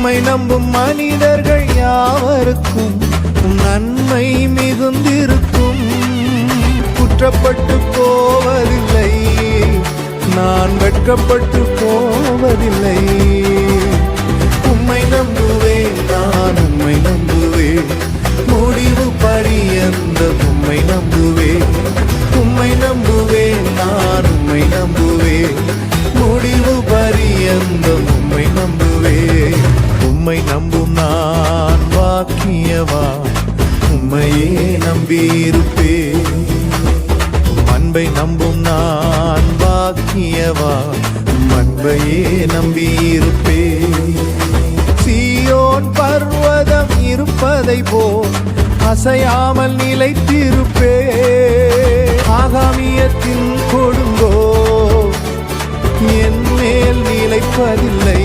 உம்மை நம்பும் மனிதர்கள் யாவருக்கும் நன்மை மிகுந்திருக்கும். குற்றப்பட்டு போவதில்லை, நான் வெட்கப்பட்டு போவதில்லை. உம்மை நம்புவேன், நான் உம்மை நம்புவேன், முடிவு பரியந்த உம்மை நம்புவேன். உம்மை நம்புவேன், நான் உம்மை நம்புவேன், முடிவு பரியந்த உம்மை நம்புவேன். உம்மை நம்பும் நான் பாக்கியவான், உம்மையே நம்பியிருப்பேன். அன்பை நம்பும் நான் பாக்கியவான், அன்பையே நம்பியிருப்பேன். சீயோன் பர்வதம் இருப்பதை போல் அசையாமல் நிலைத்திருப்பேன். ஆகாமியத்தின் கொடுங்கோ என் மேல் நிலைப்பதில்லை.